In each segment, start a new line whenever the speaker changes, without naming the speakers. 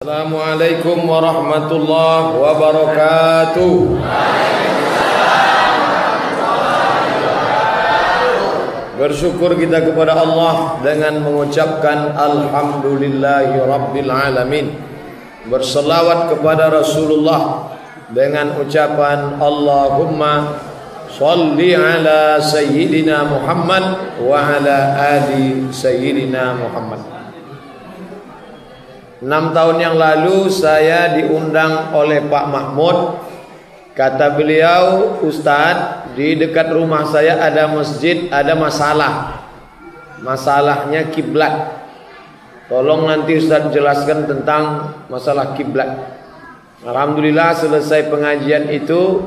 Assalamualaikum warahmatullahi wabarakatuh. Bersyukur kita kepada Allah dengan mengucapkan Alhamdulillahi Rabbil Alamin. Berselawat kepada Rasulullah dengan ucapan Allahumma salli ala Sayyidina Muhammad wa ala ali Sayyidina Muhammad. 6 tahun yang lalu saya diundang oleh Pak Mahmud. Kata beliau, Ustadz, di dekat rumah saya ada masjid, ada masalah. Masalahnya kiblat. Tolong nanti Ustadz jelaskan tentang masalah kiblat. Alhamdulillah selesai pengajian itu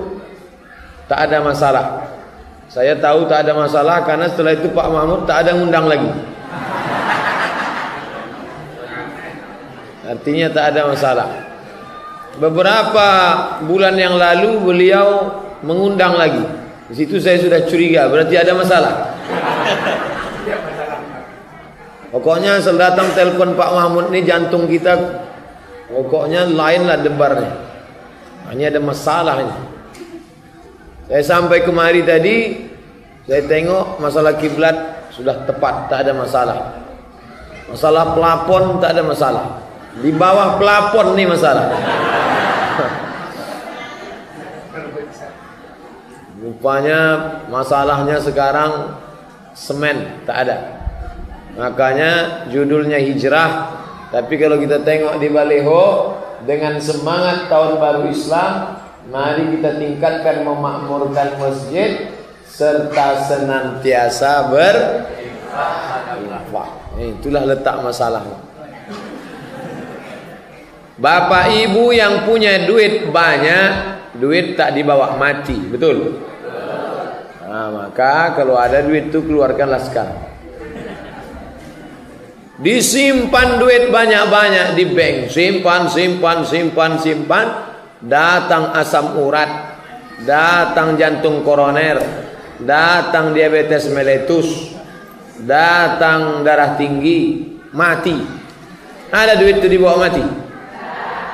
tak ada masalah. Saya tahu tak ada masalah karena setelah itu Pak Mahmud tak ada ngundang lagi. Artinya tak ada masalah. Beberapa bulan yang lalu beliau mengundang lagi. Di situ saya sudah curiga, berarti ada masalah. Pokoknya setelah datang telepon Pak Mahmud ini jantung kita pokoknya lainlah debarnya. Hanya ada masalah ini. Saya sampai kemari tadi, saya tengok masalah kiblat sudah tepat, tak ada masalah. Masalah pelapon tak ada masalah. Di bawah pelapon nih masalah. Rupanya masalahnya sekarang semen tak ada. Makanya judulnya hijrah. Tapi kalau kita tengok di baliho dengan semangat tahun baru Islam, mari kita tingkatkan memakmurkan masjid serta senantiasa berinfak. Itulah letak masalahnya. Bapak ibu yang punya duit banyak, duit tak dibawa mati, betul? Nah, maka kalau ada duit itu keluarkanlah sekarang. Disimpan duit banyak-banyak di bank, simpan. Datang asam urat, datang jantung koroner, datang diabetes meletus, datang darah tinggi, mati. Ada duit itu dibawa mati.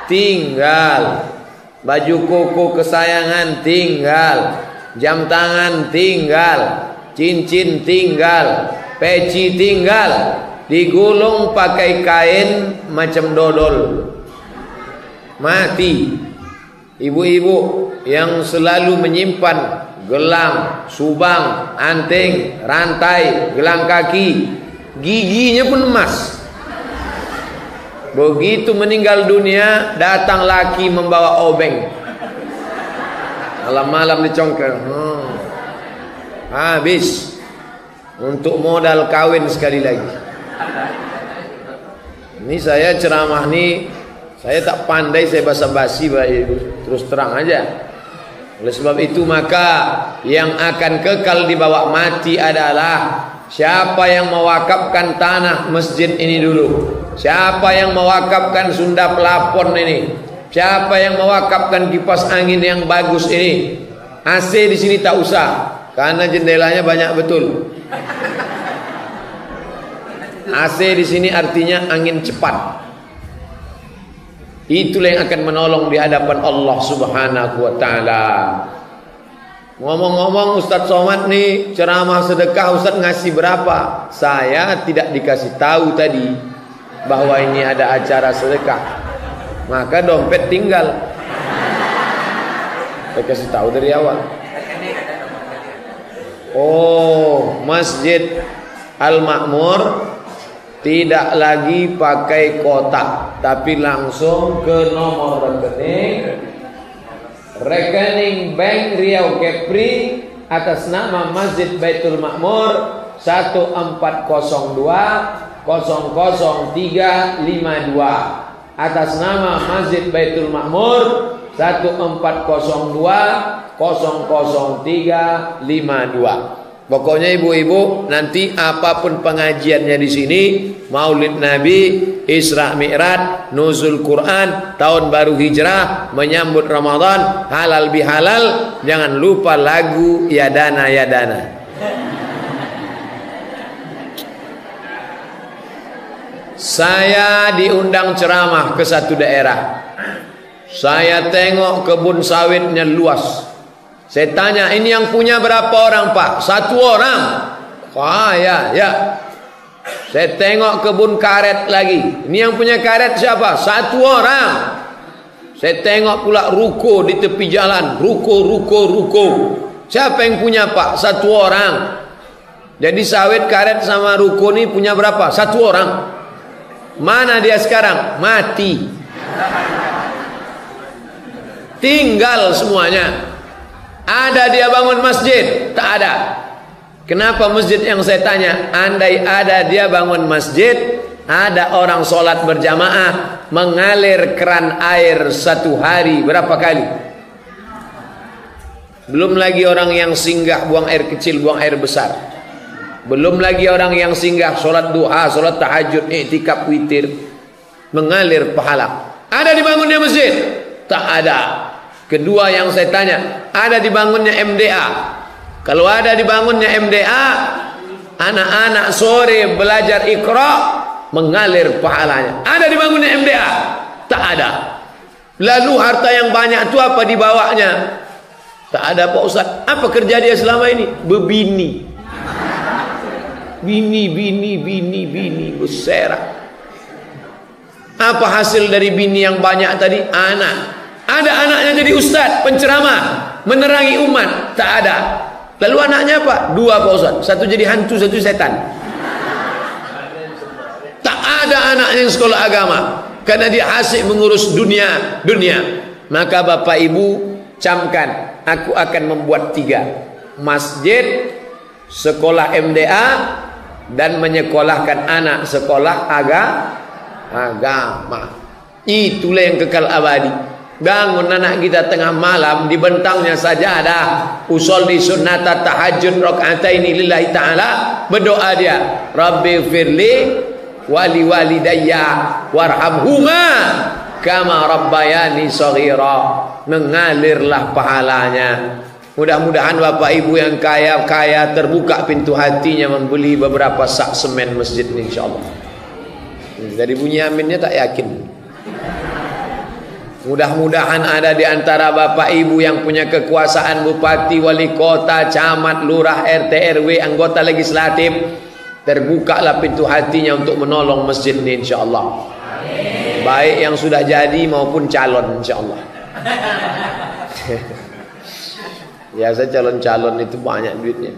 Tinggal baju koko kesayangan, tinggal jam tangan, tinggal cincin, tinggal peci, tinggal digulung pakai kain macam dodol, mati. Ibu-ibu yang selalu menyimpan gelang, subang, anting, rantai, gelang kaki, giginya pun emas. Begitu meninggal dunia, datang laki membawa obeng. Malam-malam dicongkel. Habis untuk modal kawin sekali lagi. Ini saya ceramah nih, saya tak pandai, saya basa-basi, terus terang aja. Oleh sebab itu maka yang akan kekal dibawa mati adalah siapa yang mewakafkan tanah masjid ini dulu. Siapa yang mewakafkan Sunda pelapon ini? Siapa yang mewakafkan kipas angin yang bagus ini? AC di sini tak usah, karena jendelanya banyak betul. AC di sini artinya angin cepat. Itulah yang akan menolong di hadapan Allah Subhanahu wa taala. Ngomong-ngomong, Ustadz Somad nih ceramah sedekah, Ustadz ngasih berapa? Saya tidak dikasih tahu tadi bahwa ini ada acara sedekah, maka dompet tinggal. Saya kasih tahu dari awal. Oh, Masjid Al-Makmur tidak lagi pakai kotak, tapi langsung ke nomor rekening Bank Riau Kepri atas nama Masjid Baitul Makmur 1402 00352 atas nama Masjid Baitul Makmur 1402 00352. Pokoknya ibu-ibu nanti apapun pengajiannya di sini, Maulid Nabi, Isra Mi'raj, Nuzul Quran, tahun baru hijrah, menyambut Ramadan, halal bihalal, jangan lupa lagu Yadana Yadana. Saya diundang ceramah ke satu daerah. Saya tengok kebun sawitnya luas. Saya tanya, ini yang punya berapa orang Pak? 1 orang. Ya. Saya tengok kebun karet lagi. Ini yang punya karet siapa? 1 orang. Saya tengok pula ruko di tepi jalan. Ruko. Siapa yang punya Pak? 1 orang. Jadi sawit, karet sama ruko ini punya berapa? 1 orang. Mana dia sekarang? Mati. Tinggal semuanya. Ada dia bangun masjid? Tak ada. Kenapa masjid yang saya tanya? Andai ada dia bangun masjid, ada orang sholat berjamaah, mengalir keran air 1 hari berapa kali? Belum lagi orang yang singgah buang air kecil, buang air besar. Belum lagi orang yang singgah sholat duha, sholat tahajud, iktikaf, witir, mengalir pahala. Ada dibangunnya masjid? Tak ada. Kedua yang saya tanya, ada dibangunnya MDA? Kalau ada dibangunnya MDA, anak-anak sore belajar Iqra, mengalir pahalanya. Ada dibangunnya MDA? Tak ada. Lalu harta yang banyak itu apa dibawanya? Tak ada Pak Ustaz. Apa kerja dia selama ini? Bebini. Bini berserak. Apa hasil dari bini yang banyak tadi? Anak. Ada anaknya jadi ustaz, penceramah, menerangi umat. Tak ada. Lalu anaknya apa? 2 Pak Ustaz. 1 jadi hantu, 1 setan. Tak ada anaknya yang sekolah agama, karena dia asyik mengurus dunia. Maka Bapak Ibu camkan, aku akan membuat 3. Masjid, sekolah MDA, dan menyekolahkan anak sekolah agama. Itulah yang kekal abadi. Bangun anak kita tengah malam, dibentangnya sajadah, usolli sunnata tahajud rakaataini lillahi ta'ala, berdoa dia, Rabbi firli wali walidayya warhamhuma kama rabbayani shaghira. Mengalirlah pahalanya. Mudah-mudahan Bapak Ibu yang kaya-kaya terbuka pintu hatinya membeli beberapa sak semen masjid ini, insyaallah. Dari bunyi aminnya tak yakin. Mudah-mudahan ada di antara Bapak Ibu yang punya kekuasaan, bupati, wali kota, camat, lurah, RT, RW, anggota legislatif, terbukalah pintu hatinya untuk menolong masjid ini, insyaallah. Baik yang sudah jadi maupun calon, insyaallah. Biasa calon-calon itu banyak duitnya.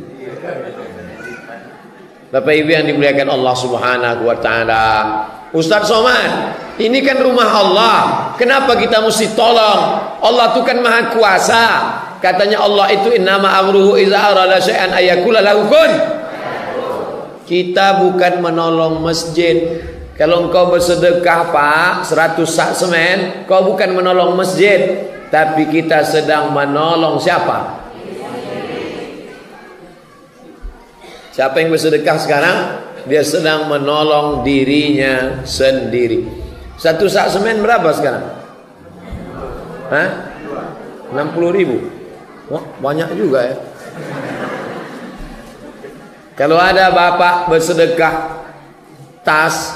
Bapak Ibu yang dimuliakan Allah Subhanahu wa taala. Ustaz Somad, ini kan rumah Allah. Kenapa kita mesti tolong? Allah itu kan Maha Kuasa. Katanya Allah itu innama amruhu iza arada syai'an ayakula lahu kun. Kita bukan menolong masjid. Kalau engkau bersedekah Pak 100 sak semen, kau bukan menolong masjid, tapi kita sedang menolong siapa? Siapa yang bersedekah sekarang? Dia sedang menolong dirinya sendiri. 1 sak semen berapa sekarang? 60.000. Wah, banyak juga ya. Kalau ada bapak bersedekah tas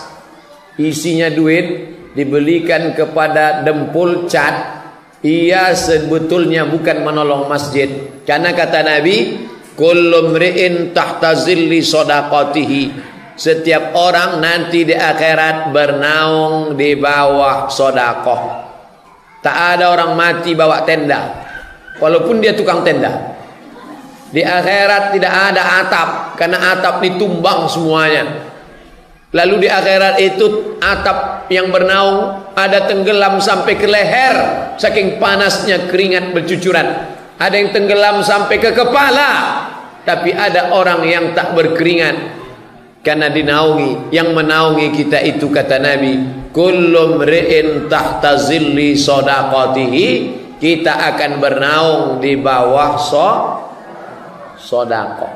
isinya duit, dibelikan kepada dempul cat, ia sebetulnya bukan menolong masjid. Karena kata Nabi, kullu mri'in tahta zilli shadaqatihi. Setiap orang nanti di akhirat bernaung di bawah sedekah. Tak ada orang mati bawa tenda, walaupun dia tukang tenda. Di akhirat tidak ada atap, karena atap ditumbang semuanya. Lalu di akhirat itu atap yang bernaung ada tenggelam sampai ke leher, saking panasnya keringat bercucuran. Ada yang tenggelam sampai ke kepala, tapi ada orang yang tak berkeringat karena dinaungi. Yang menaungi kita itu kata Nabi, kullu mri'in tahta zilli shadaqatihi. Kita akan bernaung di bawah sedekah.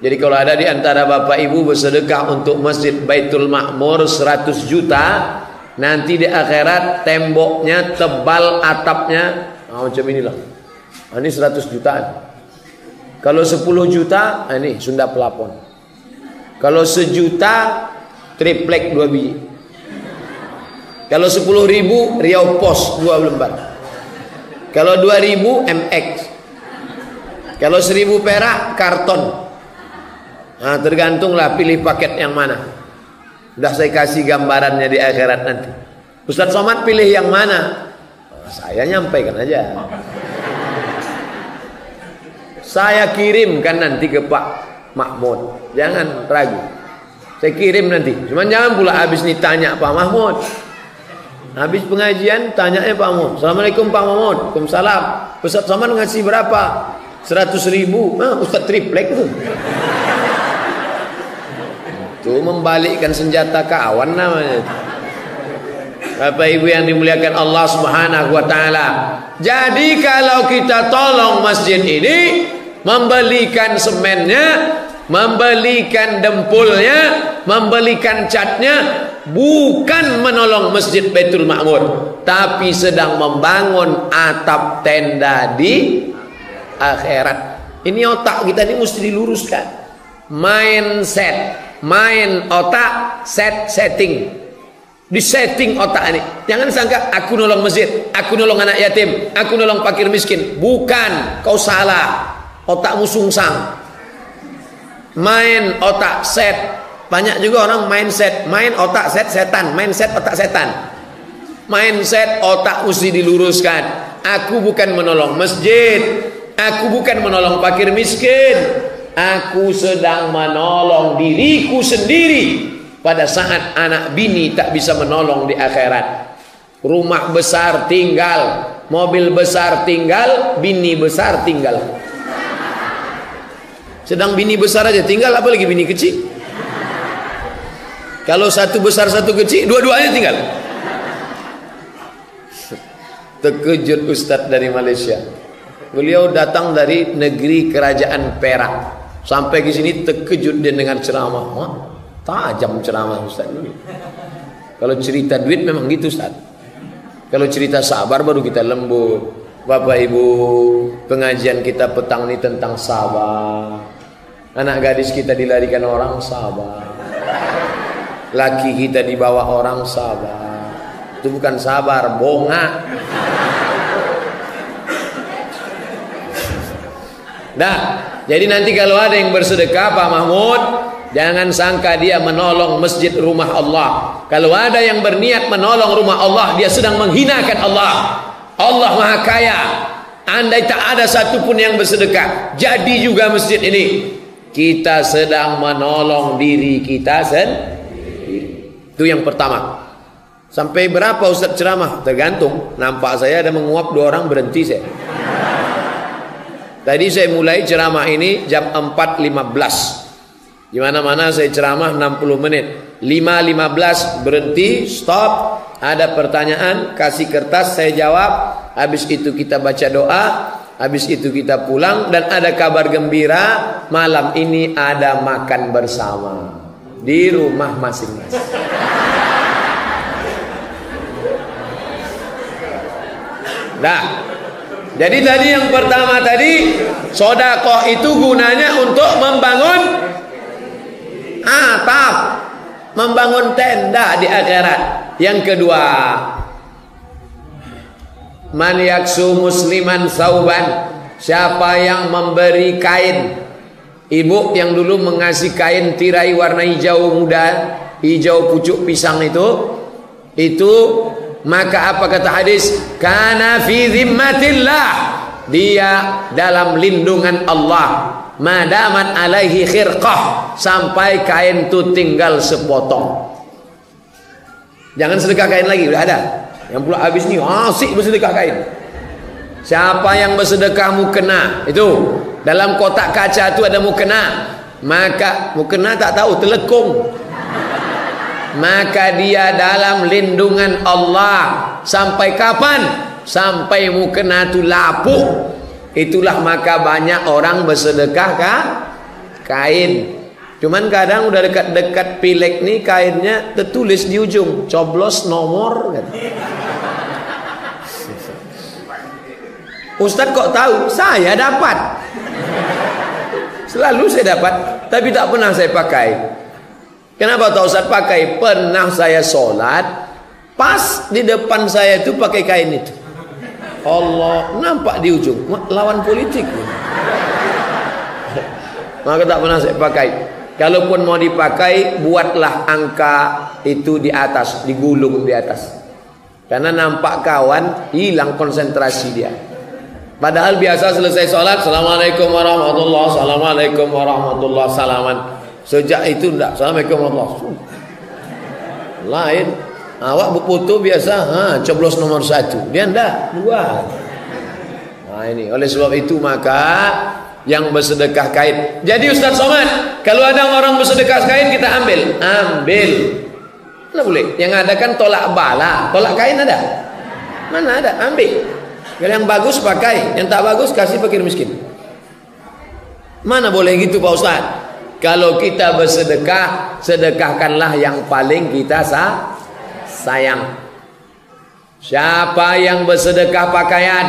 Jadi kalau ada di antara Bapak Ibu bersedekah untuk Masjid Baitul Ma'mur 100 juta, nanti di akhirat temboknya tebal, atapnya macam inilah. Ini 100 jutaan. Kalau 10 juta, ini Sunda Pelapon. Kalau 1 juta, triplek 2 biji. Kalau 10.000 Riau Pos 2 lembar. Kalau 2.000 MX. Kalau 1.000 perak karton. Nah, tergantunglah pilih paket yang mana. Sudah saya kasih gambarannya di akhirat nanti. Ustaz Somad pilih yang mana? Saya nyampaikan aja. Saya kirimkan nanti ke Pak Mahmud. Jangan ragu. Saya kirim nanti. Cuman jangan pula habis nih tanya Pak Mahmud. Habis pengajian tanyanya Pak Mahmud. Assalamualaikum Pak Mahmud. Waalaikumsalam. Ustaz Somad ngasih berapa? 100.000. Nah, Ustaz triplek tuh. Itu membalikkan senjata kawan namanya. Bapak Ibu yang dimuliakan Allah Subhanahu wa taala. Jadi kalau kita tolong masjid ini, membelikan semennya, membelikan dempulnya, membelikan catnya, bukan menolong Masjid Baitul Ma'mur, tapi sedang membangun atap tenda di akhirat. Ini otak kita ini mesti diluruskan. Mindset, main otak, setting. Disetting otak ini. Jangan sangka aku nolong masjid, aku nolong anak yatim, aku nolong fakir miskin. Bukan, kau salah. Otakmu sungsang. Main otak set. Banyak juga orang mindset, main otak set setan, mindset otak setan. Mindset otak mesti diluruskan. Aku bukan menolong masjid, aku bukan menolong fakir miskin. Aku sedang menolong diriku sendiri. Pada saat anak bini tak bisa menolong di akhirat. Rumah besar tinggal, mobil besar tinggal, bini besar tinggal. Sedang bini besar aja tinggal, apalagi bini kecil. Kalau satu besar satu kecil, dua-duanya tinggal. Terkejut Ustadz dari Malaysia. Beliau datang dari negeri kerajaan Perak. Sampai ke sini terkejut dia dengan ceramah. Wah, tajam ceramah Ustadz ini. Kalau cerita duit memang gitu Ustadz. Kalau cerita sabar baru kita lembut. Bapak Ibu, pengajian kita petang ini tentang sabar. Anak gadis kita dilarikan orang, sabar. Laki kita dibawa orang, sabar. Itu bukan sabar, bongak. Nah, jadi nanti kalau ada yang bersedekah Pak Mahmud, jangan sangka dia menolong masjid rumah Allah. Kalau ada yang berniat menolong rumah Allah, dia sedang menghinakan Allah. Allah Maha Kaya. Andai tak ada satupun yang bersedekah, jadi juga masjid ini, kita sedang menolong diri kita sendiri. Itu yang pertama. Sampai berapa Ustaz ceramah? Tergantung. Nampak saya ada menguap 2 orang, berhenti saya. Tadi saya mulai ceramah ini jam 4.15. Di mana-mana saya ceramah 60 menit. 5.15 berhenti, stop. Ada pertanyaan, kasih kertas, saya jawab. Habis itu kita baca doa. Habis itu kita pulang. Dan ada kabar gembira, malam ini ada makan bersama di rumah masing-masing. Nah, jadi tadi yang pertama tadi, sedekah itu gunanya untuk membangun atap, membangun tenda di akhirat. Yang kedua, man yaksu musliman sauban, siapa yang memberi kain. Ibu yang dulu mengasih kain tirai warna hijau muda, hijau pucuk pisang itu maka apa kata hadis? Kana fi zimmatillah, dia dalam lindungan Allah. Madaman alaihi khirqah, sampai kain itu tinggal sepotong. Jangan sedekah kain lagi, udah ada. Yang pula habis nih asik bersedekah kain. Siapa yang bersedekah mukena, itu dalam kotak kaca itu ada mukena. Maka mukena tak tahu, telekung. Maka dia dalam lindungan Allah. Sampai kapan? Sampai mukena itu lapuk. Itulah maka banyak orang bersedekah kain. Cuman kadang udah dekat-dekat pilek nih, kainnya tertulis di ujung coblos nomor. Ustadz kok tahu? Saya dapat. Selalu saya dapat, tapi tak pernah saya pakai. Kenapa tahu Ustadz pakai? Pernah saya sholat, Pas di depan saya itu pakai kain itu. Allah, nampak di ujung lawan politik. Maka tak pernah saya pakai. Kalaupun mau dipakai, buatlah angka itu di atas, digulung di atas. Karena nampak kawan, hilang konsentrasi dia. Padahal biasa selesai sholat, Assalamualaikum warahmatullahi wabarakatuh, Assalamualaikum warahmatullahi wabarakatuh, salaman. Sejak itu enggak, Assalamualaikum warahmatullahi wabarakatuh. Lain, awak berfoto biasa, coblos nomor 1, dia enggak, 2. Nah ini, oleh sebab itu maka yang bersedekah kain. Jadi Ustaz Somad, kalau ada orang bersedekah kain kita ambil. Mana boleh? Yang ada kan tolak bala, tolak kain ada? Mana ada? Ambil. Kalau yang bagus pakai, yang tak bagus kasih fakir miskin. Mana boleh gitu Pak Ustaz? Kalau kita bersedekah, sedekahkanlah yang paling kita sayang. Siapa yang bersedekah pakaian,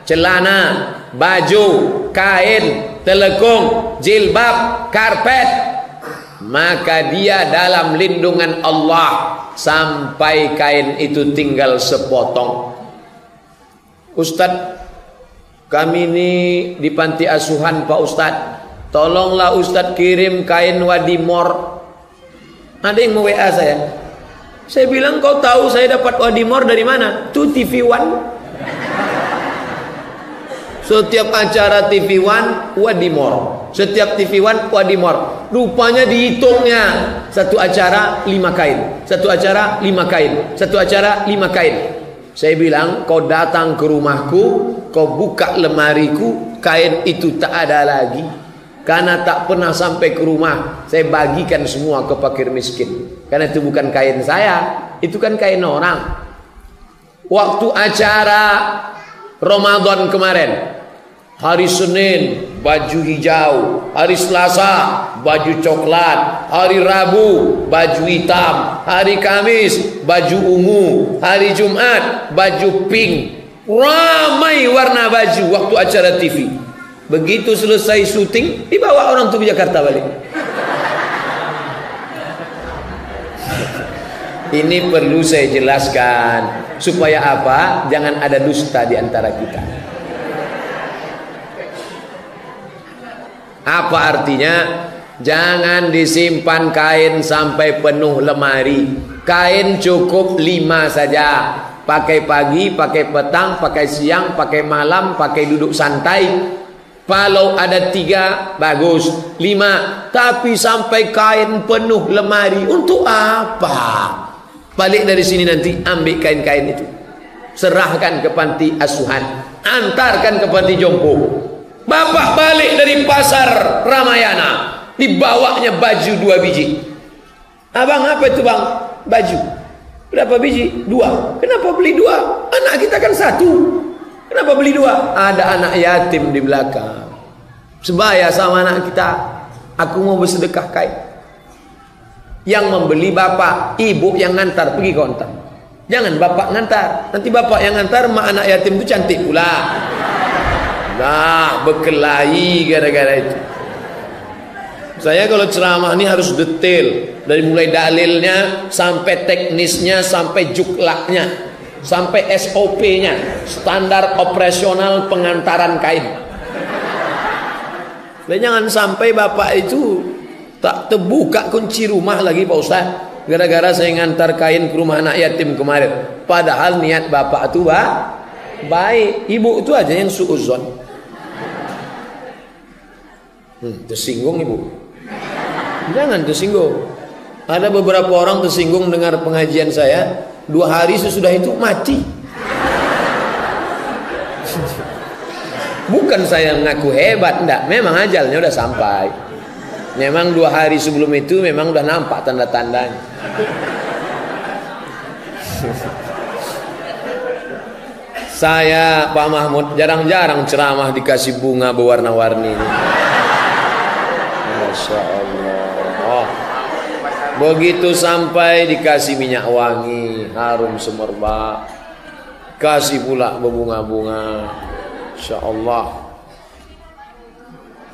celana, baju, kain, telekung, jilbab, karpet, maka dia dalam lindungan Allah sampai kain itu tinggal sepotong. Ustadz, kami ini di panti asuhan Pak Ustadz, tolonglah Ustadz kirim kain wadimor. Ada yang mau WA saya. Saya bilang, kau tahu saya dapat wadimor dari mana? Itu TV One. Setiap acara TV One wadimor, setiap TV One wadimor. Rupanya dihitungnya, satu acara 5 kain, satu acara 5 kain, satu acara 5 kain. Saya bilang, kau datang ke rumahku, kau buka lemariku, kain itu tak ada lagi. Karena tak pernah sampai ke rumah, saya bagikan semua ke fakir miskin. Karena itu bukan kain saya, itu kan kain orang. Waktu acara Ramadan kemarin, hari Senin baju hijau, hari Selasa baju coklat, hari Rabu baju hitam, hari Kamis baju ungu, hari Jumat baju pink. Ramai warna baju waktu acara TV. Begitu selesai syuting, dibawa orang tuh ke Jakarta balik. Ini perlu saya jelaskan supaya apa? Jangan ada dusta di antara kita. Apa artinya? Jangan disimpan kain sampai penuh lemari. Kain cukup 5 saja. Pakai pagi, pakai petang, pakai siang, pakai malam, pakai duduk santai. Kalau ada 3 bagus, 5. Tapi sampai kain penuh lemari, untuk apa? Balik dari sini nanti ambil kain-kain itu, serahkan ke panti asuhan, antarkan ke panti jompo. Bapak balik dari pasar Ramayana, dibawanya baju 2 biji. Abang, apa itu bang? Baju. Berapa biji? 2. Kenapa beli 2? Anak kita kan 1. Kenapa beli 2? Ada anak yatim di belakang, sebaya sama anak kita. Aku mau bersedekah kain. Yang membeli bapak, ibu yang ngantar pergi kontak. Jangan bapak ngantar, nanti bapak yang ngantar, mak anak yatim itu cantik pula. Nah, berkelahi gara-gara itu. Saya kalau ceramah ini harus detail, dari mulai dalilnya sampai teknisnya, sampai juklaknya, sampai SOP-nya, standar operasional pengantaran kain. Dan jangan sampai bapak itu tak terbuka kunci rumah lagi Pak Ustaz, gara-gara saya ngantar kain ke rumah anak yatim kemarin. Padahal niat bapak itu baik, ibu itu aja yang suuzon. Tersinggung ibu. Jangan tersinggung. Ada beberapa orang tersinggung dengar pengajian saya, 2 hari sesudah itu mati. Bukan saya ngaku hebat, enggak. Memang ajalnya udah sampai. Memang 2 hari sebelum itu memang udah nampak tanda-tandanya. Saya Pak Mahmud jarang-jarang ceramah dikasih bunga berwarna-warni ini. Masya Allah. Begitu sampai dikasih minyak wangi, harum semerbak, kasih pula berbunga-bunga. Masya Allah.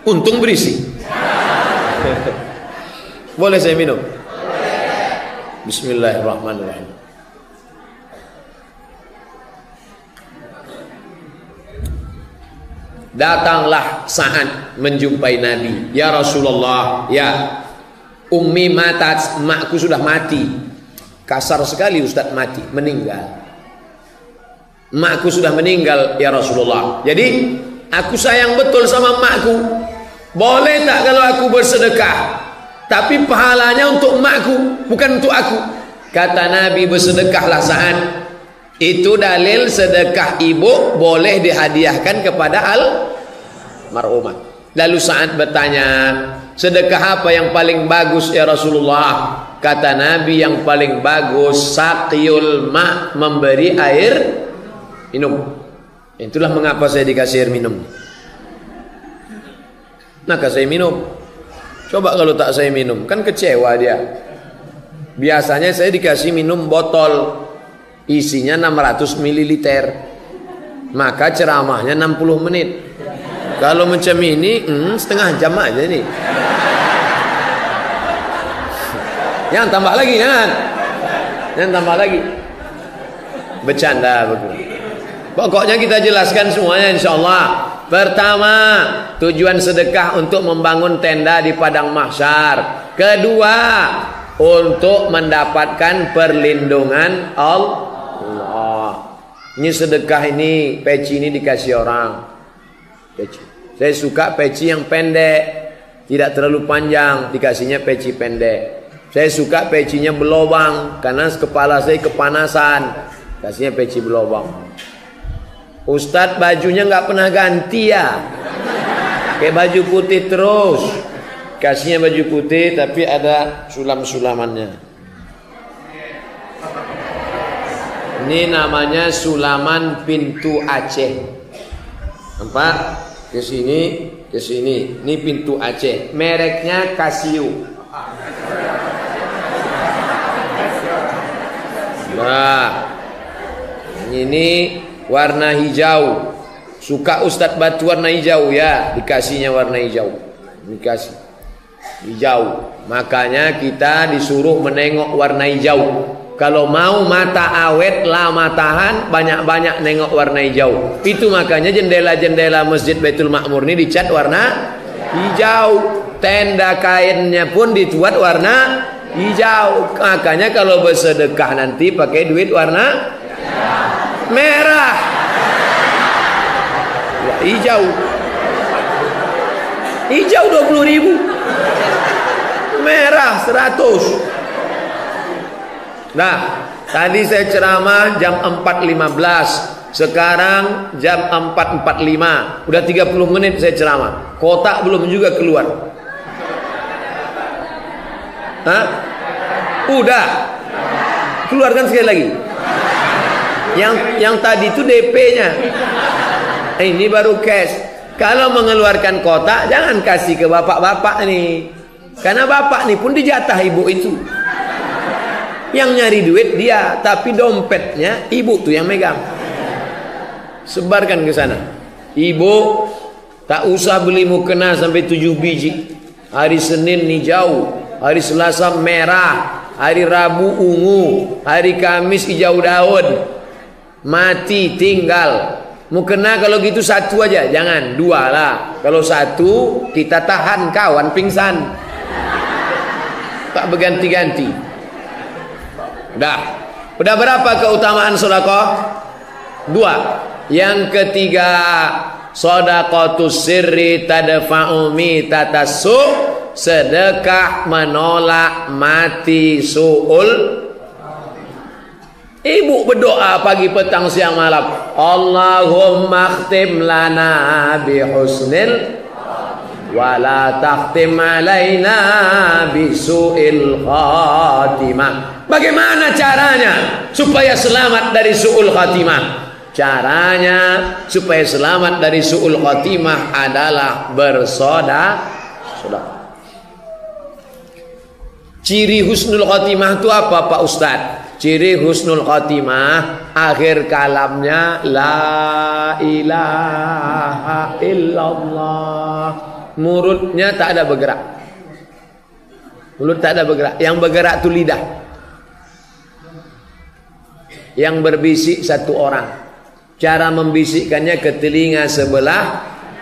Untung berisi. Boleh saya minum? Bismillahirrahmanirrahim. Datanglah Sa'ad menjumpai Nabi. Ya Rasulullah, ya, ummi matat, makku sudah mati. Kasar sekali Ustaz, mati, meninggal. Makku sudah meninggal ya Rasulullah. Jadi aku sayang betul sama makku. Boleh tak kalau aku bersedekah, tapi pahalanya untuk makku, bukan untuk aku? Kata Nabi, bersedekahlah Sa'ad. Itu dalil sedekah ibu boleh dihadiahkan kepada almarhumah. Lalu Sa'ad bertanya, sedekah apa yang paling bagus ya Rasulullah? Kata Nabi, yang paling bagus saqiyul ma', memberi air minum. Itulah mengapa saya dikasih air minum. Maka saya minum. Coba kalau tak saya minum, kan kecewa dia. Biasanya saya dikasih minum botol, isinya 600 ml. Maka ceramahnya 60 menit. Kalau macam ini, setengah jam aja nih. Jangan tambah lagi, jangan tambah lagi. Bercanda betul. Pokoknya kita jelaskan semuanya insyaallah. Pertama, tujuan sedekah untuk membangun tenda di padang mahsyar. Kedua, untuk mendapatkan perlindungan Allah. Ini sedekah ini, peci ini dikasih orang. Peci. Saya suka peci yang pendek, tidak terlalu panjang, dikasihnya peci pendek. Saya suka pecinya berlobang, karena kepala saya kepanasan, kasihnya peci berlobang. Ustadz bajunya nggak pernah ganti ya, kayak baju putih terus, kasihnya baju putih tapi ada sulam-sulamannya. Ini namanya sulaman pintu Aceh. Nampak? Ke sini, ke sini. Ini pintu Aceh. Mereknya Casio. Nah, ini warna hijau. Suka Ustadz batu warna hijau ya, dikasihnya warna hijau. Dikasih hijau. Makanya kita disuruh menengok warna hijau. Kalau mau mata awet, lama tahan, banyak-banyak nengok warna hijau. Itu makanya jendela-jendela Masjid Baitul Ma'mur ini dicat warna hijau. Tenda kainnya pun dibuat warna hijau. Makanya kalau bersedekah nanti pakai duit warna merah. Ya, hijau. Hijau 20.000. Merah 100. Nah, tadi saya ceramah jam 4.15. Sekarang jam 4.45. Udah 30 menit saya ceramah. Kotak belum juga keluar. Hah? Udah. Keluarkan sekali lagi. Yang tadi itu DP-nya. Ini baru cash. Kalau mengeluarkan kotak, jangan kasih ke bapak-bapak nih. Karena bapak nih pun dijatah ibu itu. Yang nyari duit dia, tapi dompetnya ibu tuh yang megang. Sebarkan ke sana. Ibu tak usah beli mukena sampai 7 biji. Hari Senin hijau, hari Selasa merah, hari Rabu ungu, hari Kamis hijau daun. Mati tinggal. Mukena kalau gitu 1 aja, jangan 2 lah. Kalau 1 kita tahan kawan pingsan. Tak berganti-ganti. Udah berapa keutamaan sedekah? 2. Yang ketiga, sedaqatus sirri tadfa'u mitatassu, sedekah menolak mati su'ul. Ibu berdoa pagi petang siang malam, Allahumma khtim lana bihusnil wala takhtim alaina bisu'il khatimah. Bagaimana caranya supaya selamat dari su'ul khatimah? Caranya supaya selamat dari su'ul khatimah adalah bersedekah. Ciri husnul khatimah itu apa Pak Ustadz? Ciri husnul khatimah akhir kalamnya la ilaha illallah. Mulutnya tak ada bergerak. Mulut tak ada bergerak. Yang bergerak itu lidah. Yang berbisik 1 orang. Cara membisikkannya ke telinga sebelah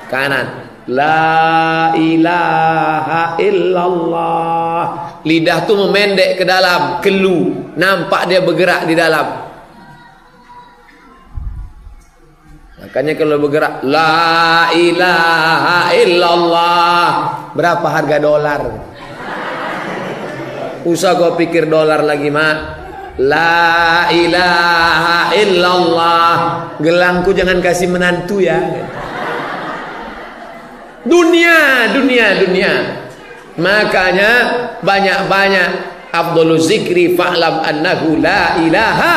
kanan. La ilaha illallah. Lidah tuh memendek ke dalam, kelu, nampak dia bergerak di dalam. Makanya kalau bergerak la ilaha illallah, berapa harga dolar? Usah kau pikir dolar lagi, Mak. La ilaha illallah. Gelangku jangan kasih menantu ya. Dunia. Makanya banyak-banyak afdhalu zikri fa'lam annahu la ilaha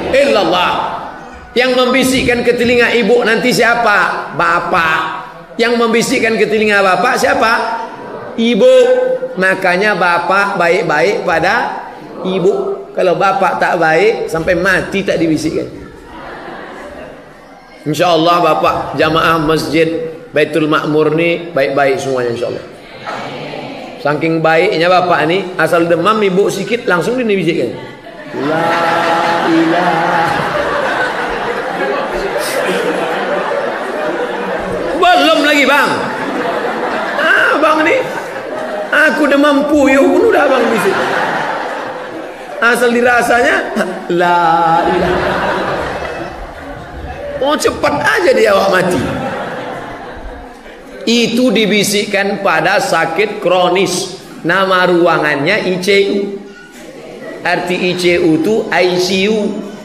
illallah. Yang membisikkan ke telinga ibu nanti siapa? Bapak. Yang membisikkan ke telinga bapak siapa? Ibu. Makanya bapak baik-baik pada ibu. Kalau bapak tak baik sampai mati tak dibisikkan. InsyaAllah bapak jamaah masjid Baitul Ma'mur ni baik-baik semuanya insyaAllah. Saking baiknya bapak ni, asal demam ibu sikit langsung dibisikkan. La ilaha. Belum lagi bang. Bang ni, aku demam puyuh pun udah bang bisik. Asal dirasanya la ilaha. Oh cepat aja dia awak mati. Itu dibisikkan pada sakit kronis. Nama ruangannya ICU. Arti ICU itu ICU.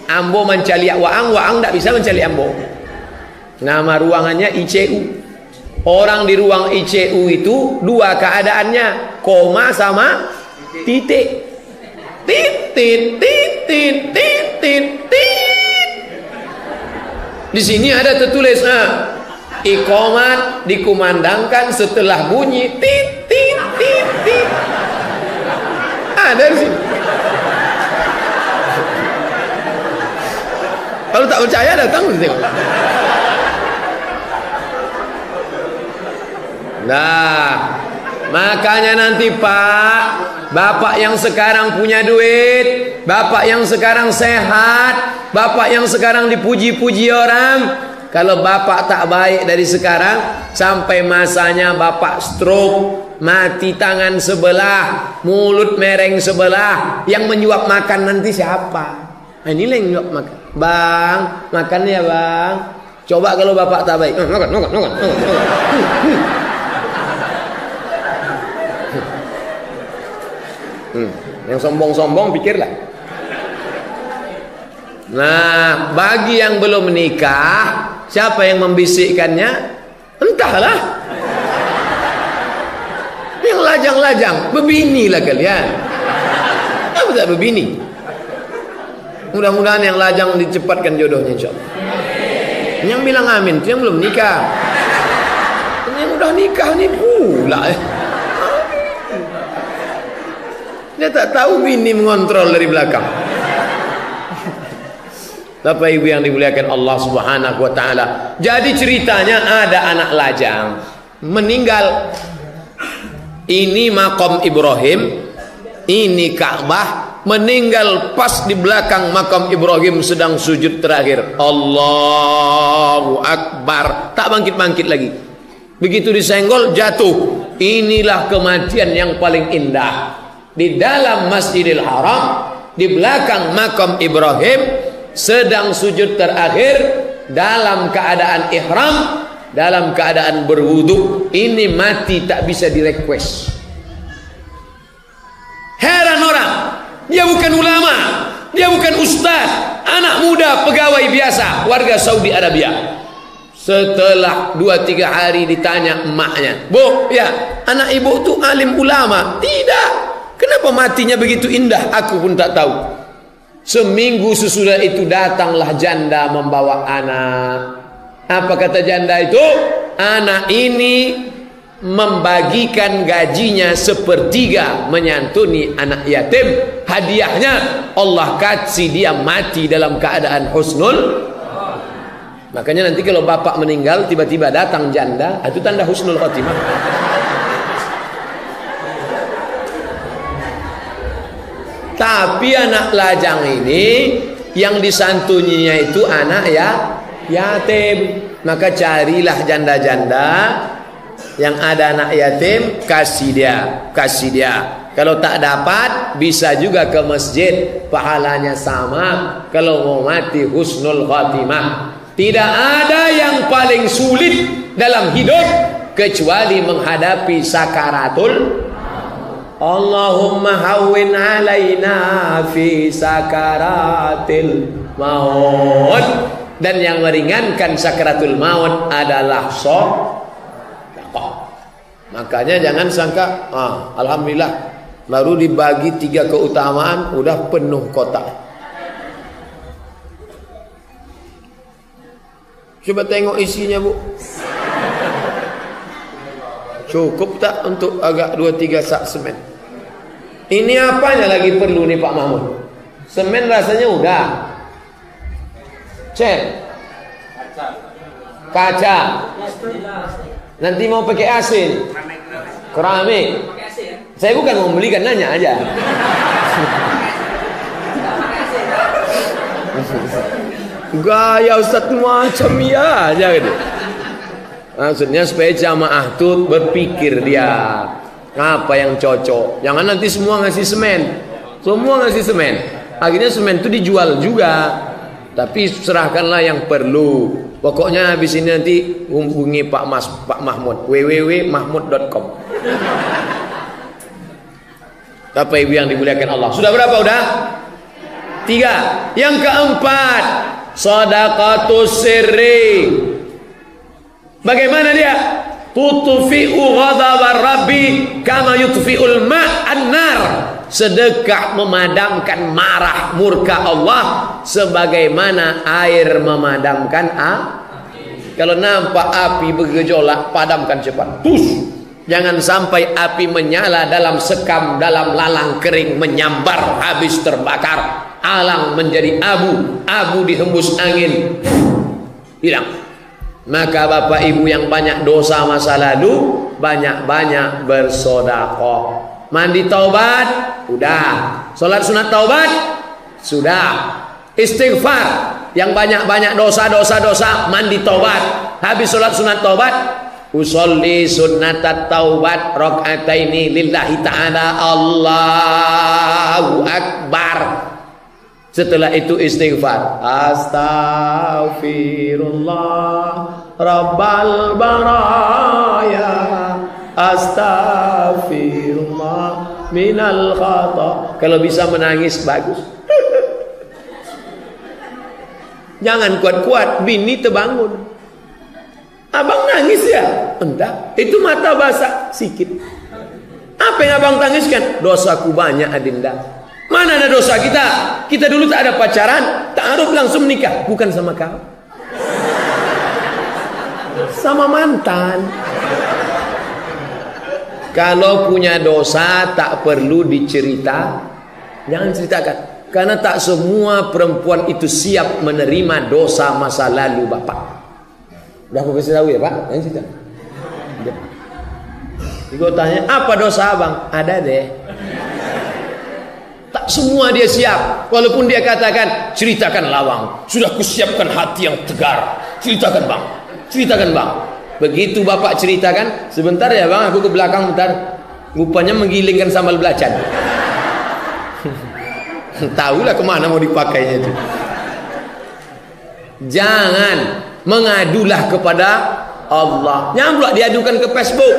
Ambo mencaliak waang, waang tak bisa mencaliak ambo. Nama ruangannya ICU. Orang di ruang ICU itu dua keadaannya, koma sama titik. Titit, titit, titit, titit. Di sini ada tertulis, iqamat dikumandangkan setelah bunyi tit tit tit tit. Ada di sini. Kalau tak percaya datang tengok. Nah, makanya nanti Pak, bapak yang sekarang punya duit, bapak yang sekarang sehat, bapak yang sekarang dipuji-puji orang, kalau bapak tak baik dari sekarang sampai masanya bapak stroke, mati tangan sebelah, mulut mereng sebelah, yang menyuap makan nanti siapa? Nah, ini yang menyuap makan. Bang, makan ya bang. Coba kalau bapak tak baik, makan. Yang sombong-sombong pikirlah. Nah, bagi yang belum menikah, siapa yang membisikkannya? Entahlah. Yang lajang-lajang, bebinilah kalian. Apa tak bebini? Mudah-mudahan yang lajang dicepatkan jodohnya insyaallah. Yang bilang amin itu yang belum nikah. Yang udah nikah ni pula. Dia tak tahu bini mengontrol dari belakang. Bapak Ibu yang dimuliakan Allah Subhanahu wa taala. Jadi ceritanya ada anak lajang meninggal. Ini makam Ibrahim, ini Ka'bah, meninggal pas di belakang makam Ibrahim sedang sujud terakhir. Allahu Akbar. Tak bangkit-bangkit lagi. Begitu disenggol jatuh. Inilah kematian yang paling indah. Di dalam Masjidil Haram, di belakang makam Ibrahim, sedang sujud terakhir dalam keadaan ihram, dalam keadaan berwudu. Ini mati tak bisa direquest. Heran orang, dia bukan ulama, dia bukan ustaz, anak muda pegawai biasa warga Saudi Arabia. Setelah 2-3 hari ditanya emaknya, "Bu, ya, anak ibu tu alim ulama?" "Tidak." "Kenapa matinya begitu indah?" "Aku pun tak tahu." Seminggu sesudah itu datanglah janda membawa anak. Apa kata janda itu? Anak ini membagikan gajinya 1/3 menyantuni anak yatim. Hadiahnya Allah kasih dia mati dalam keadaan husnul. Makanya nanti kalau bapak meninggal tiba-tiba datang janda, itu tanda husnul khotimah. Tapi anak lajang ini yang disantuninya itu anak yatim. Maka carilah janda-janda yang ada anak yatim, kasih dia. Kalau tak dapat, bisa juga ke masjid, pahalanya sama. Kalau mau mati husnul khatimah. Tidak ada yang paling sulit dalam hidup kecuali menghadapi sakaratul. Allahumma hawwin alaina fi sakaratil maut. Dan yang meringankan sakaratul maut adalah sedekah. Makanya jangan sangka, alhamdulillah baru dibagi 3 keutamaan udah penuh kotak. Coba tengok isinya, Bu. Cukup tak untuk agak 2-3 sak semen? Ini apanya lagi perlu nih Pak Mahmud? Semen rasanya udah. Cat. Kaca. Nanti mau pakai asin. Keramik. Saya bukan mau belikan, nanya aja. Gaya Ustaz macam ya aja gitu. Maksudnya supaya jamaah tuh berpikir dia apa yang cocok. Jangan nanti semua ngasih semen. Akhirnya semen itu dijual juga. Tapi serahkanlah yang perlu. Pokoknya habis ini nanti hubungi Pak Mahmud, www.mahmud.com. Bapak Ibu yang dimuliakan Allah. Sudah berapa udah? 3. Yang keempat, shadaqatus sirri. Bagaimana dia? Tutfi'u ghadabar rabbi kama yutfi'ul ma'an nar. Sedekah memadamkan marah murka Allah sebagaimana air memadamkan api. Kalau nampak api bergejolak, padamkan cepat. Jangan sampai api menyala dalam sekam, dalam lalang kering, menyambar, habis terbakar. Alang menjadi abu dihembus angin, hilang. Maka Bapak Ibu yang banyak dosa masa lalu, banyak-banyak bersedekah. Mandi taubat, udah. Salat sunat taubat, sudah. Istighfar, yang banyak-banyak dosa, mandi taubat. Habis salat sunat taubat, usolli sunnatat taubat rakaataini lillahi ta'ala, Allahu akbar. Setelah itu istighfar, astaghfirullah rabbal baraya, astaghfirullah minal khata. Kalau bisa menangis bagus. Jangan kuat-kuat, bini terbangun. Abang nangis ya? Enggak, itu mata basah sikit. Apa yang abang tangiskan? Dosaku banyak Adinda. Mana ada dosa kita? Kita dulu tak ada pacaran, ta'aruf langsung menikah. Bukan sama kau, sama mantan. Kalau punya dosa tak perlu dicerita, jangan ceritakan. Karena tak semua perempuan itu siap menerima dosa masa lalu Bapak. Udah aku kasih tahu ya Pak, jangan cerita. Gue tanya, apa dosa abang? Ada deh. Tak semua dia siap. Walaupun dia katakan, ceritakan lawang, sudah kusiapkan hati yang tegar. Ceritakan bang, ceritakan bang. Begitu bapak ceritakan, sebentar ya bang, aku ke belakang bentar. Rupanya menggilingkan sambal belacan. Tahulah kemana mau dipakainya itu. Jangan mengadulah kepada Allah. Jangan pula diadukan ke Facebook.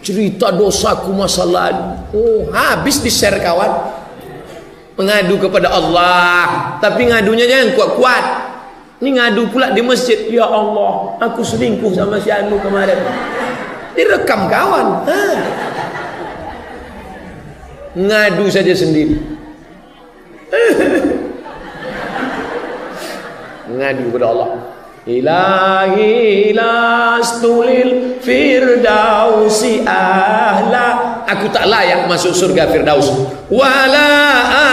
Cerita dosaku masa lalu. Oh, habis di-share kawan. Mengadu kepada Allah. Tapi ngadunya jangan kuat-kuat. Ini ngadu pula di masjid. Ya Allah, aku selingkuh sama si Anu kemarin. Direkam kawan. Ngadu saja sendiri. Ngadu kepada Allah. Ilahi lastulil firdausi ahla. Aku tak layak masuk surga Firdaus. Wala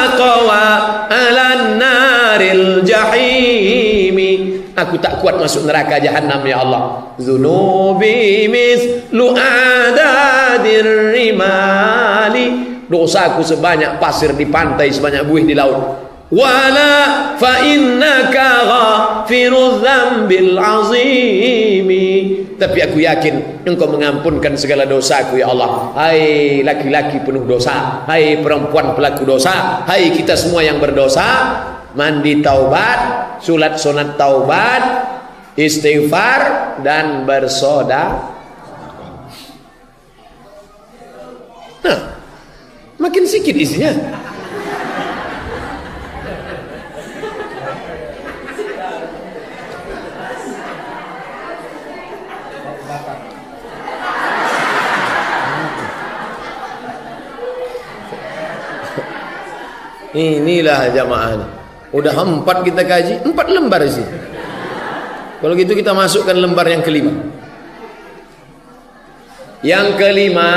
aqwa alan naril jahimi. Aku tak kuat masuk neraka jahanam ya Allah. Zunubi mislu adadir rimali. Dosaku sebanyak pasir di pantai, sebanyak buih di laut. wala fa innaka ghafirudz dzambil azimi. Tapi aku yakin engkau mengampunkan segala dosaku ya Allah. Hai laki-laki penuh dosa, hai perempuan pelaku dosa, hai kita semua yang berdosa, mandi taubat, sulat sunat taubat, istighfar dan bersedekah. Nah, makin sedikit isinya. Inilah jamaah. Udah 4 kita kaji, 4 lembar sih. Kalau gitu kita masukkan lembar yang kelima. Yang kelima,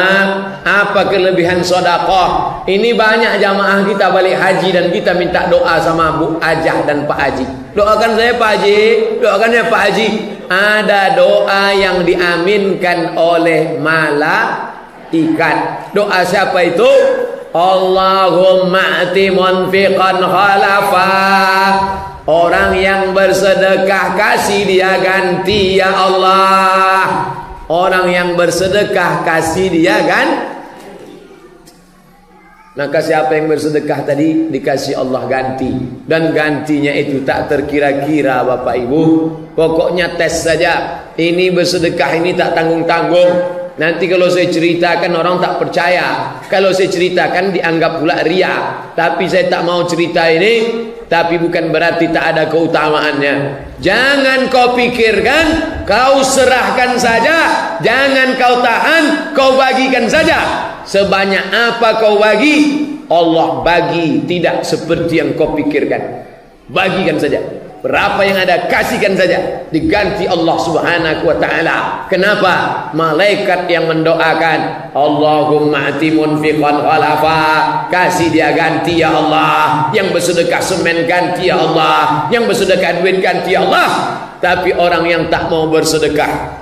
apa kelebihan sedekah? Ini banyak jamaah kita balik haji dan kita minta doa sama Bu Ajah dan Pak Haji. Doakan saya Pak Haji, doakan ya Pak Haji. Ada doa yang diaminkan oleh malaikat. Doa siapa itu? Allahumma ati munfiqan khalafa. Orang yang bersedekah kasih dia ganti ya Allah. Orang yang bersedekah kasih dia kan. Maka siapa yang bersedekah tadi dikasih Allah ganti. Dan gantinya itu tak terkira-kira Bapak Ibu. Pokoknya tes saja. Ini bersedekah ini tak tanggung-tanggung. Nanti kalau saya ceritakan orang tak percaya. Kalau saya ceritakan dianggap pula ria. Tapi saya tak mau cerita ini. Tapi bukan berarti tak ada keutamaannya. Jangan kau pikirkan, kau serahkan saja. Jangan kau tahan, kau bagikan saja. Sebanyak apa kau bagi, Allah bagi tidak seperti yang kau pikirkan. Bagikan saja. Berapa yang ada kasihkan saja, diganti Allah Subhanahu wa taala. Kenapa? Malaikat yang mendoakan, Allahumma ati munfiqan khalafa, kasih dia ganti ya Allah. Yang bersedekah semen ganti ya Allah. Yang bersedekah duit ganti ya Allah. Tapi orang yang tak mau bersedekah,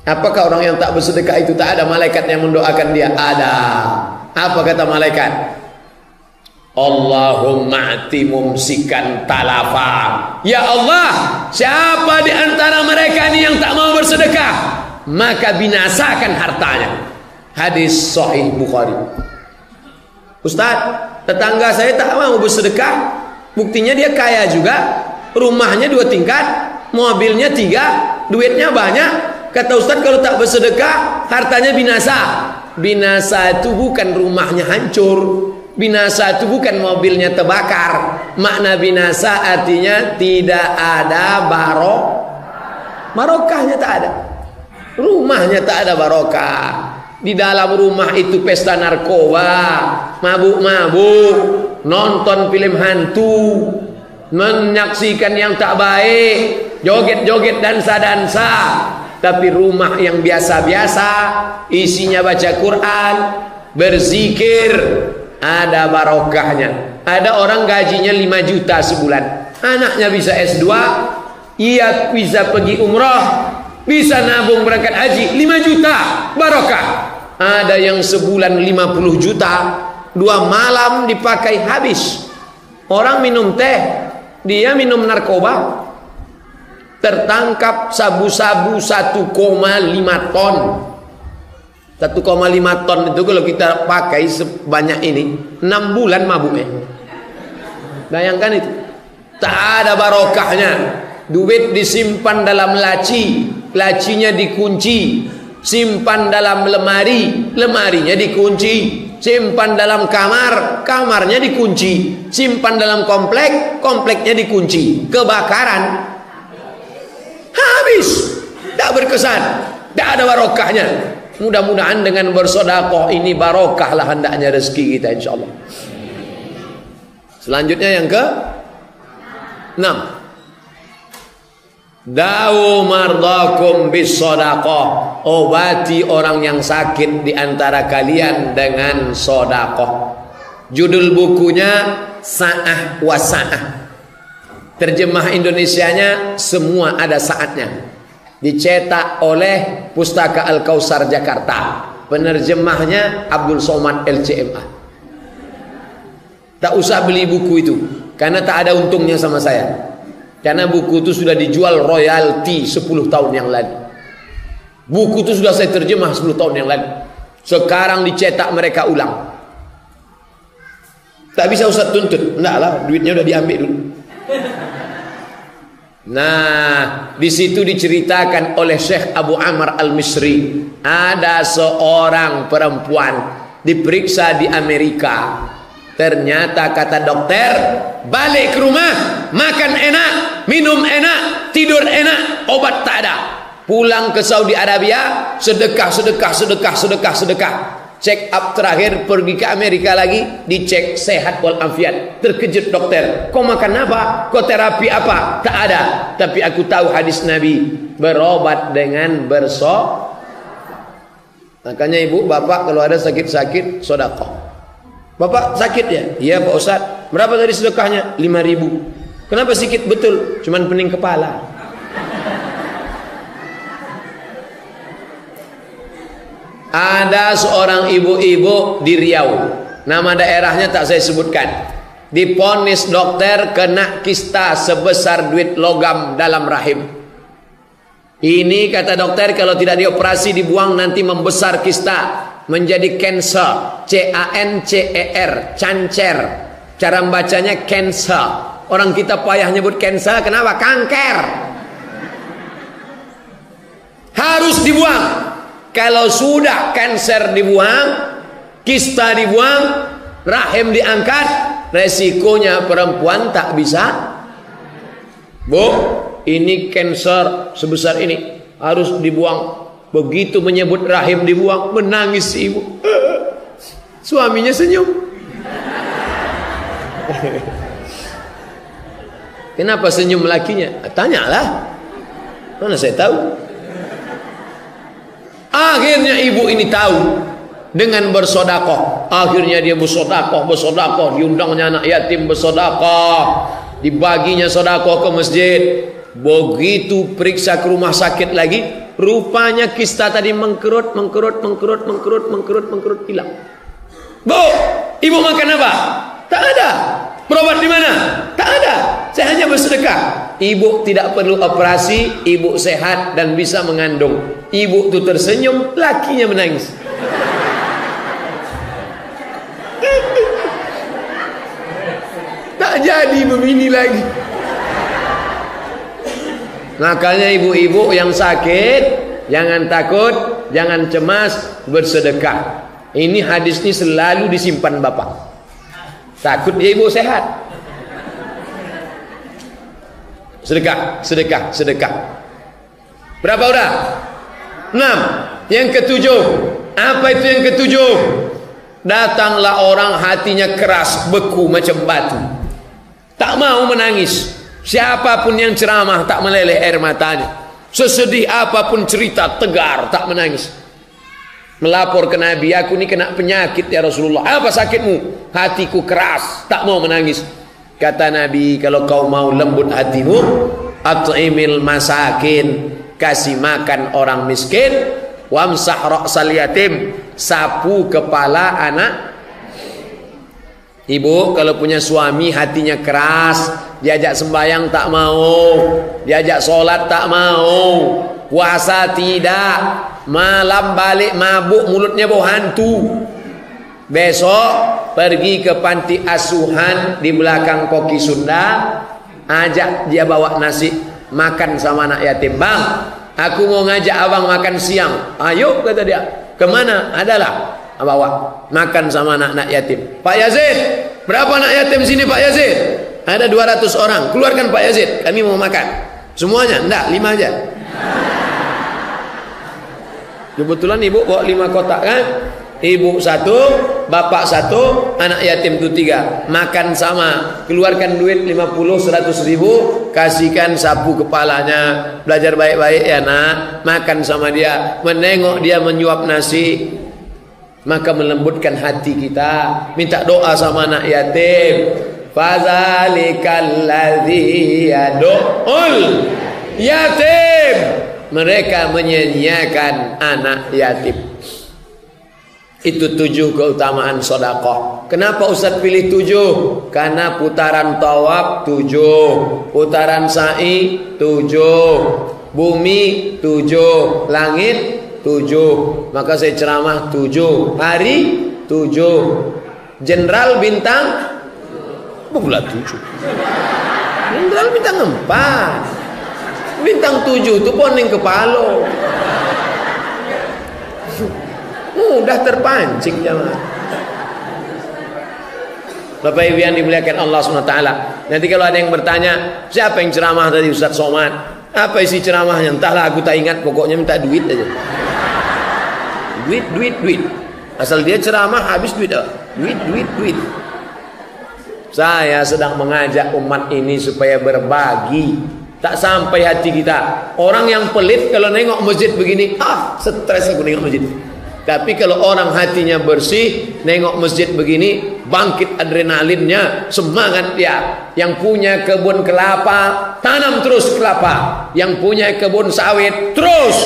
apakah orang yang tak bersedekah itu tak ada malaikat yang mendoakan dia? Ada. Apa kata malaikat? Allahumma ati mumsikan talafa. Ya Allah, siapa di antara mereka ini yang tak mau bersedekah, maka binasakan hartanya. Hadis sahih Bukhari. Ustaz, tetangga saya tak mau bersedekah. Buktinya dia kaya juga, rumahnya 2 tingkat, mobilnya 3, duitnya banyak. Kata Ustaz, kalau tak bersedekah hartanya binasa. Binasa itu bukan rumahnya hancur. Binasa itu bukan mobilnya terbakar. Makna binasa artinya tidak ada barokahnya tak ada. Rumahnya tak ada barokah. Di dalam rumah itu pesta narkoba, mabuk-mabuk, nonton film hantu, menyaksikan yang tak baik, joget-joget dansa-dansa. Tapi rumah yang biasa-biasa, isinya baca Quran, berzikir, ada barokahnya. Ada orang gajinya 5 juta sebulan, anaknya bisa S2, ia bisa pergi umrah, bisa nabung berangkat haji 5 juta, barokah. Ada yang sebulan 50 juta, 2 malam dipakai habis. Orang minum teh, dia minum narkoba. Tertangkap sabu-sabu 1,5 ton. 1,5 ton itu kalau kita pakai sebanyak ini 6 bulan mabuknya. Bayangkan itu. Tak ada barokahnya. Duit disimpan dalam laci, lacinya dikunci. Simpan dalam lemari, lemarinya dikunci. Simpan dalam kamar, kamarnya dikunci. Simpan dalam komplek, kompleknya dikunci. Kebakaran, habis, tak berkesan, tak ada barokahnya. Mudah-mudahan dengan bersedekah ini barokahlah hendaknya rezeki kita insyaallah. Selanjutnya yang ke 6. Dawu mardakum bis sedekah. Obati orang yang sakit di antara kalian dengan sedekah. Judul bukunya Sa'ah wa Sa'ah. Terjemah Indonesianya semua ada saatnya. Dicetak oleh Pustaka Al-Kausar Jakarta. Penerjemahnya Abdul Somad LCMA. Tak usah beli buku itu, karena tak ada untungnya sama saya. Karena buku itu sudah dijual royalti 10 tahun yang lalu. Buku itu sudah saya terjemah 10 tahun yang lalu. Sekarang dicetak mereka ulang. Tak bisa Ustaz tuntut. Enggak lah, duitnya udah diambil dulu. Nah, di situ diceritakan oleh Syekh Abu Amr Al-Misri, ada seorang perempuan diperiksa di Amerika. Ternyata kata dokter, balik ke rumah, makan enak, minum enak, tidur enak, obat tak ada. Pulang ke Saudi Arabia, sedekah. Check up terakhir, pergi ke Amerika lagi, dicek sehat walafiat. Terkejut dokter, kau makan apa? Kau terapi apa? Tak ada. Tapi aku tahu hadis Nabi, berobat dengan Makanya ibu, bapak kalau ada sakit-sakit, sedekah. Bapak sakit ya? Iya Pak Ustaz. Berapa tadi sedekahnya? 5.000. Kenapa sedikit? Betul, cuman pening kepala. Ada seorang ibu-ibu di Riau, nama daerahnya tak saya sebutkan, diponis dokter kena kista sebesar duit logam dalam rahim. Ini kata dokter, kalau tidak dioperasi dibuang nanti membesar kista menjadi cancer, C-A-N-C-E-R, cancer. Cara membacanya cancer. Orang kita payah nyebut cancer, kenapa? Kanker. Harus dibuang. Kalau sudah kanker dibuang, kista dibuang, rahim diangkat, resikonya perempuan tak bisa. Bu, ini kanker sebesar ini, harus dibuang. Begitu menyebut rahim dibuang, menangis si ibu. Suaminya senyum. Kenapa senyum lakinya? Tanyalah. Mana saya tahu. Akhirnya ibu ini tahu dengan bersodakoh. Akhirnya dia bersodakoh. Diundangnya anak yatim bersodakoh. Dibaginya sodakoh ke masjid. Begitu periksa ke rumah sakit lagi, rupanya kista tadi mengkerut, hilang. Bu, ibu makan apa? Tak ada. Berobat di mana? Tak ada. Saya hanya bersedekah. Ibu tidak perlu operasi, ibu sehat dan bisa mengandung. Ibu itu tersenyum, lakinya menangis. Tak jadi begini lagi. Makanya ibu-ibu yang sakit, jangan takut, jangan cemas, bersedekah. Ini hadis ini selalu disimpan bapak. Takut dia ibu sehat. Sedekah. Berapa udah? 6. Yang ketujuh. Apa itu yang ketujuh? Datanglah orang hatinya keras, beku macam batu. Tak mau menangis. Siapapun yang ceramah tak meleleh air matanya. Sesedih apapun cerita, tegar, tak menangis. Melapor ke Nabi, aku ini kena penyakit ya Rasulullah. Apa sakitmu? Hatiku keras, tak mau menangis. Kata Nabi, kalau kau mau lembut hatimu, at'imil masakin, kasih makan orang miskin, wamsah ra'sal yatim, sapu kepala anak. Ibu kalau punya suami hatinya keras, diajak sembahyang tak mau, diajak sholat tak mau, puasa tidak, malam balik mabuk mulutnya bau hantu. Besok pergi ke panti asuhan di belakang Koki Sunda, ajak dia bawa nasi makan sama anak yatim. Bang, aku mau ngajak abang makan siang. Ayo kata dia. Kemana? Adalah bawa makan sama anak-anak yatim. Pak Yazid, berapa anak yatim sini Pak Yazid? Ada 200 orang. Keluarkan Pak Yazid, kami mau makan. Semuanya? Enggak, 5 aja. Kebetulan ibu bawa 5 kotak kan? Ibu 1, bapak 1, anak yatim itu 3. Makan sama, keluarkan duit 50, 100 ribu, kasihkan sapu kepalanya. Belajar baik-baik ya nak. Makan sama dia, menengok dia menyuap nasi, maka melembutkan hati kita. Minta doa sama anak yatim. Fadzalikal ladzi yad'ul yatim. Mereka menyanyiakan anak yatim. Itu 7 keutamaan sedekah. Kenapa Ustaz pilih 7? Karena putaran tawaf 7, putaran sa'i 7, bumi 7, langit 7. Maka saya ceramah 7 hari 7. Jenderal bintang pula 7. Jenderal bintang 4. Bintang 7 itu poning kepala. Mudah terpancing jemaah. Bapak Ibu yang dimuliakan Allah SWT. Nanti kalau ada yang bertanya, siapa yang ceramah tadi Ustaz Somad? Apa isi ceramahnya? Entahlah, aku tak ingat. Pokoknya minta duit aja. Duit. Asal dia ceramah habis duit. Duit. Saya sedang mengajak umat ini supaya berbagi. Tak sampai hati kita. Orang yang pelit kalau nengok masjid begini, stres aku nengok masjid. Tapi kalau orang hatinya bersih, nengok masjid begini, bangkit adrenalinnya, semangat dia. Yang punya kebun kelapa, tanam terus kelapa. Yang punya kebun sawit, terus.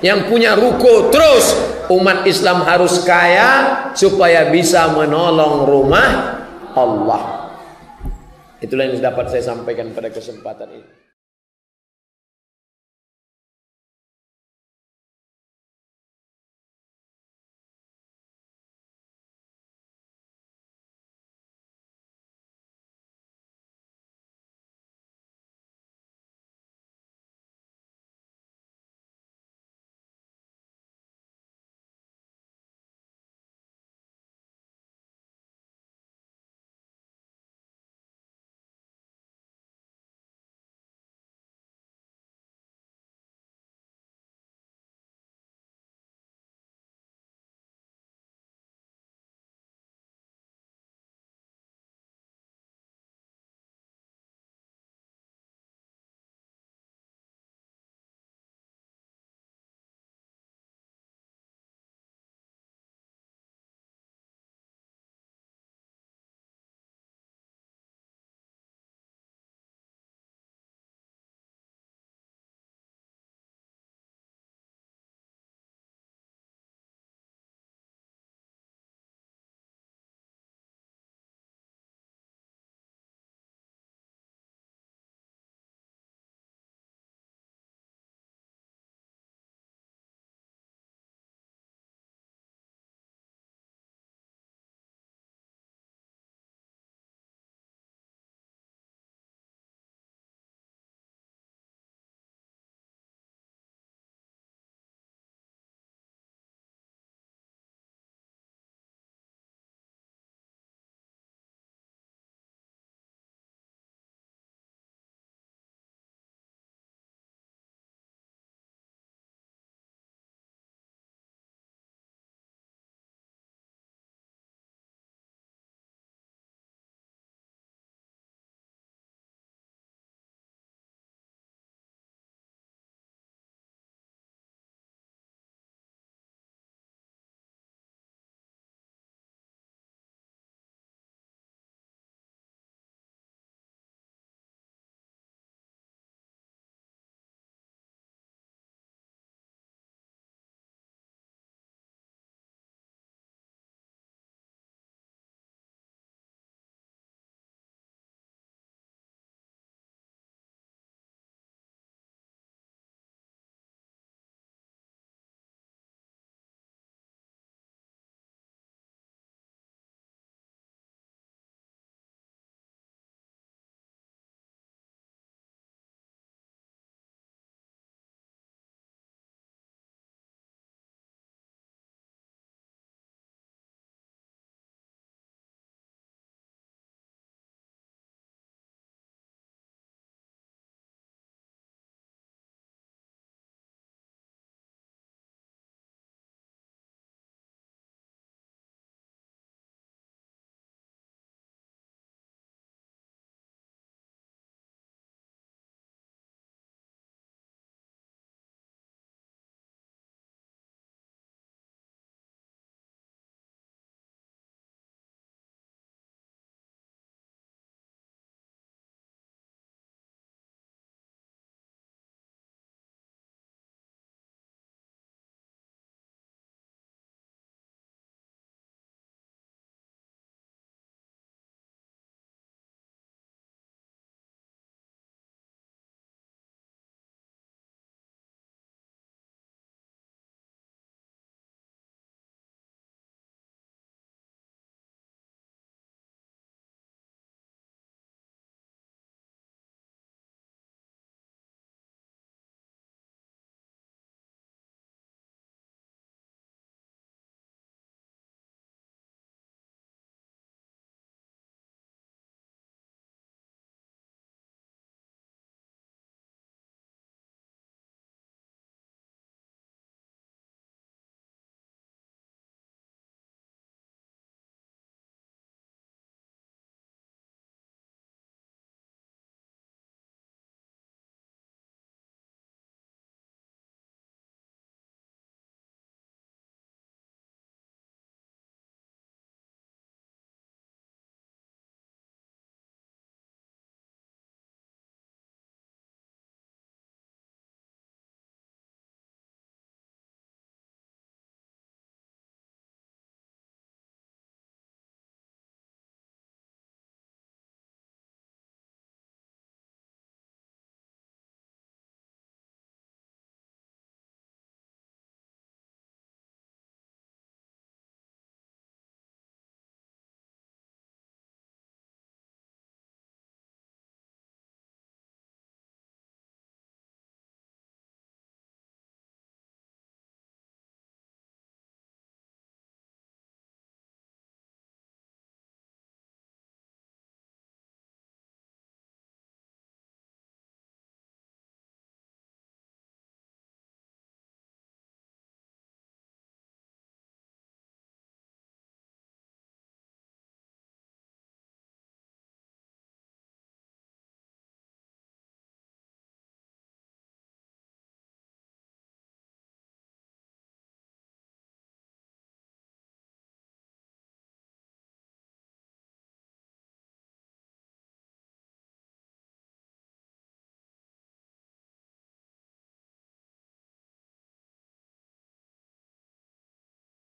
Yang punya ruko, terus. Umat Islam harus kaya supaya bisa menolong rumah Allah. Itulah yang dapat saya sampaikan pada kesempatan ini.